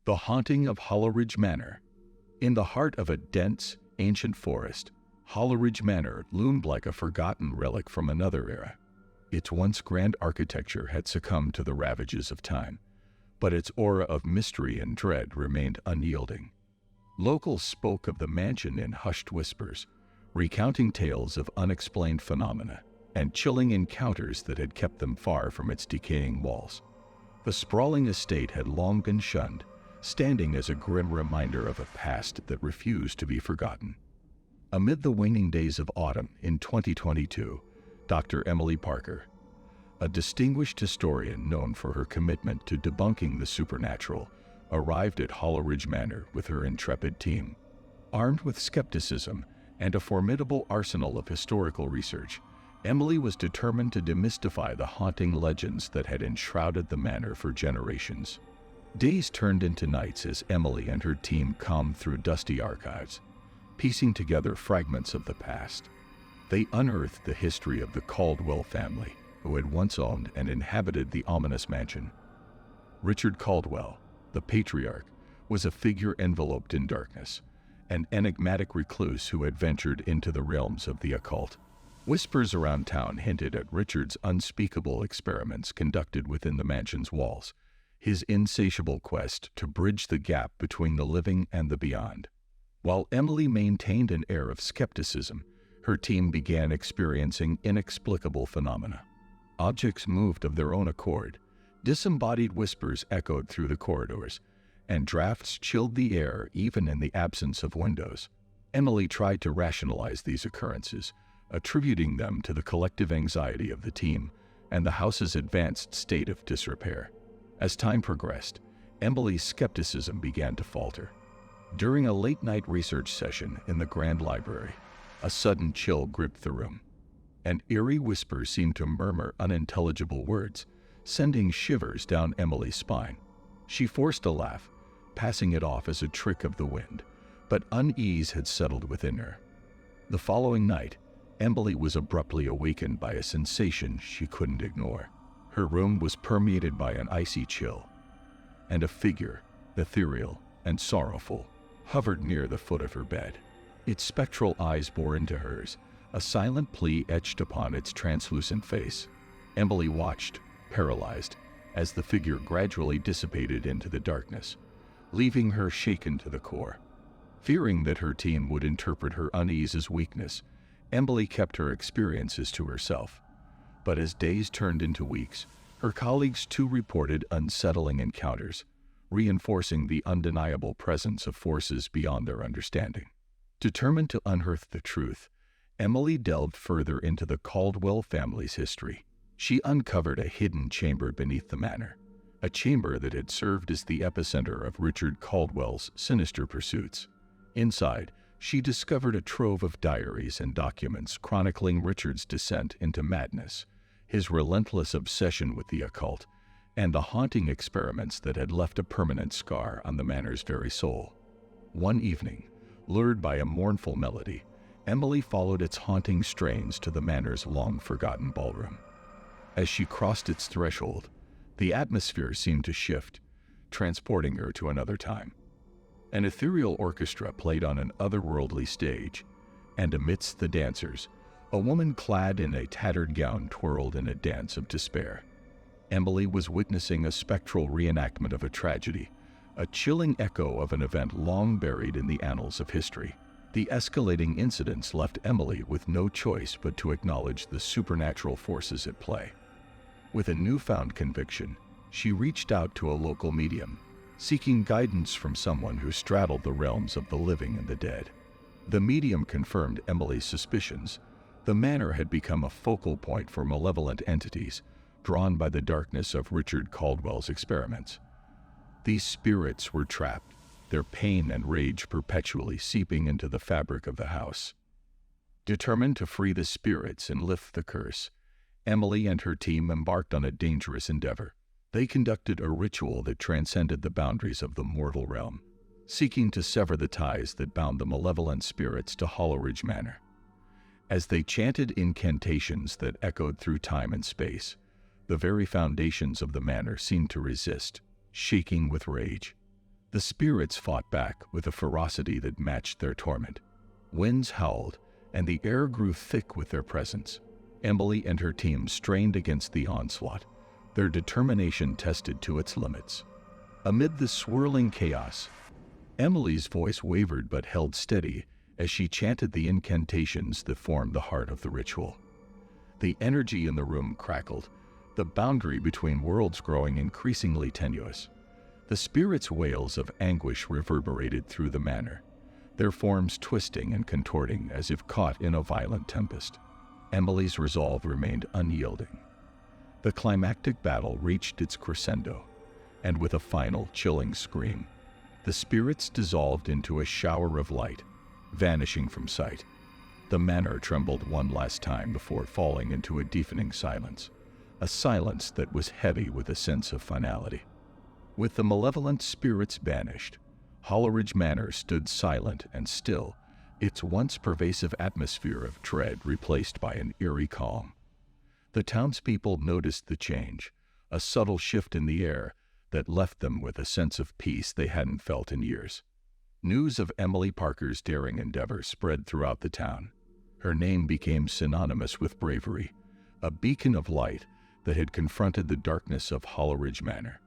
The Haunting of Hollowridge Manor. In the heart of a dense, ancient forest, Hollowridge Manor loomed like a forgotten relic from another era. Its once grand architecture had succumbed to the ravages of time, but its aura of mystery and dread remained unyielding. Locals spoke of the mansion in hushed whispers, recounting tales of unexplained phenomena and chilling encounters that had kept them far from its decaying walls. The sprawling estate had long been shunned, standing as a grim reminder of a past that refused to be forgotten. Amid the waning days of autumn in 2022, Dr. Emily Parker, a distinguished historian known for her commitment to debunking the supernatural, arrived at Hollowridge Manor with her intrepid team. Armed with skepticism and a formidable arsenal of historical research, Emily was determined to demystify the haunting legends that had enshrouded the manor for generations. Days turned into nights as Emily and her team combed through dusty archives, piecing together fragments of the past. They unearthed the history of the Caldwell family, who had once owned and inhabited the ominous mansion. Richard Caldwell, the patriarch, was a figure enveloped in darkness, an enigmatic recluse who had ventured into the realms of the occult. Whispers around town hinted at Richard's unspeakable experiments conducted within the mansion's walls, his insatiable quest to bridge the gap between the living and the beyond. While Emily maintained an air of skepticism, her team began experiencing inexplicable phenomena. Objects moved of their own accord, disembodied whispers echoed through the corridors, and drafts chilled the air even in the absence of windows. Emily tried to rationalize these occurrences, attributing them to the collective anxiety of the team and the house's advanced state of disrepair. As time progressed, Emily's skepticism began to falter. During a late-night research session in the Grand Library, a sudden chill gripped the room. An eerie whisper seemed to murmur unintelligible words, sending shivers down Emily's spine. She forced a laugh, passing it off as a trick of the wind, but unease had settled within her. The following night, Emily was abruptly awakened by a sensation she couldn't ignore. Her room was permeated by an icy chill, and a figure, ethereal and sorrowful, hovered near the foot of her bed. Its spectral eyes bore into hers, a silent plea etched upon its translucent face. Emily watched, paralyzed, as the figure gradually dissipated into the darkness, leaving her shaken to the core. Fearing that her team would interpret her unease as weakness, Emily kept her experiences to herself. But as days turned into weeks, her colleagues too reported unsettling encounters, reinforcing the undeniable presence of forces beyond their understanding. Determined to unearth the truth, Emily delved further into the Caldwell family's history. She uncovered a hidden chamber beneath the manor, a chamber that had served as the epicenter of Richard Caldwell's sinister pursuits. Inside, she discovered a trove of diaries and documents chronicling Richard's descent into madness, his relentless obsession with the occult, and the haunting experiments that had left a permanent scar on the manor's very soul. One evening, lured by a mournful melody, Emily followed its haunting strains to the manor's long-forgotten ballroom. As she crossed its threshold, the atmosphere seemed to shift, transporting her to another time. An ethereal orchestra played on an otherworldly stage, and amidst the dancers, a woman clad in a tattered gown twirled in a dance of despair. Emily was witnessing a spectral reenactment of a tragedy, a chilling echo of an event long buried in the annals of history. The escalating incidents left Emily with no choice but to acknowledge the supernatural forces at play. With a newfound conviction, she reached out to a local medium, seeking guidance from someone who straddled the realms of the living and the dead. The medium confirmed Emily's suspicions. The manor had become a focal point for malevolent entities, drawn by the darkness of Richard Caldwell's experiments. These spirits were trapped, their pain and rage perpetually seeping into the fabric of the house. Determined to free the spirits and lift the curse, Emily and her team embarked on a dangerous endeavor. They conducted a ritual that transcended the boundaries of the mortal realm, seeking to sever the ties that bound the malevolent spirits to Hollowridge Manor. As they chanted incantations that echoed through time and space, the very foundations of the manor seemed to resist, shaking with rage. The spirits fought back with a ferocity that matched their torment. Winds howled, and the air grew thick with their presence. Emily and her team strained against the onslaught, their determination tested to its limits. Amid the swirling chaos, Emily's voice wavered but held steady as she chanted the incantations that formed the heart of the ritual. The energy in the room crackled, the boundary between worlds growing increasingly tenuous. The spirits' wails of anguish reverberated through the manor, their forms twisting and contorting as if caught in a violent tempest. Emily's resolve remained unyielding. The climactic battle reached its crescendo, and with a final, chilling scream, the spirits dissolved into a shower of light, vanishing from sight. The manor trembled one last time before falling into a deafening silence, a silence that was heavy with a sense of finality. With the malevolent spirits banished, Hollowridge Manor stood silent and still, its once pervasive atmosphere of dread replaced by an eerie calm. The townspeople noticed the change, a subtle shift in the air that left them with a sense of peace they hadn't felt in years. News of Emily Parker's daring endeavor spread throughout the town. Her name became synonymous with bravery, a beacon of light that had confronted the darkness of Hollowridge Manor.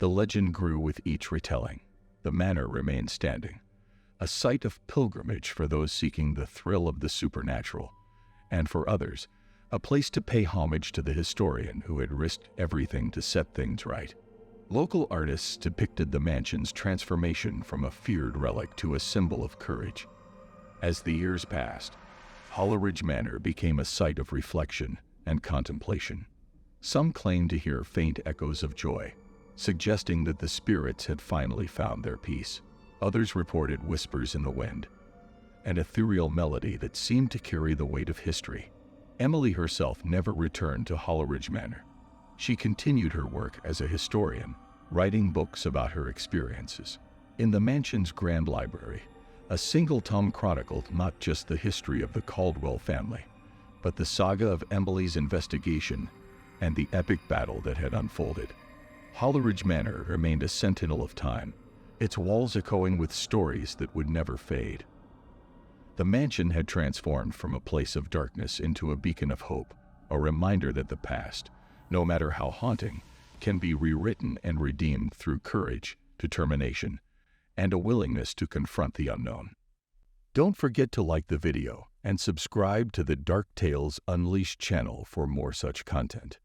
The legend grew with each retelling. The manor remained standing, a site of pilgrimage for those seeking the thrill of the supernatural, and for others, a place to pay homage to the historian who had risked everything to set things right. Local artists depicted the mansion's transformation from a feared relic to a symbol of courage. As the years passed, Hollowridge Manor became a site of reflection and contemplation. Some claimed to hear faint echoes of joy, suggesting that the spirits had finally found their peace. Others reported whispers in the wind, an ethereal melody that seemed to carry the weight of history. Emily herself never returned to Hollowridge Manor. She continued her work as a historian, writing books about her experiences. In the mansion's grand library, a single tome chronicled not just the history of the Caldwell family, but the saga of Emily's investigation and the epic battle that had unfolded. Hollowridge Manor remained a sentinel of time, its walls echoing with stories that would never fade. The mansion had transformed from a place of darkness into a beacon of hope, a reminder that the past, no matter how haunting, can be rewritten and redeemed through courage, determination, and a willingness to confront the unknown. Don't forget to like the video and subscribe to the Dark Tales Unleashed channel for more such content.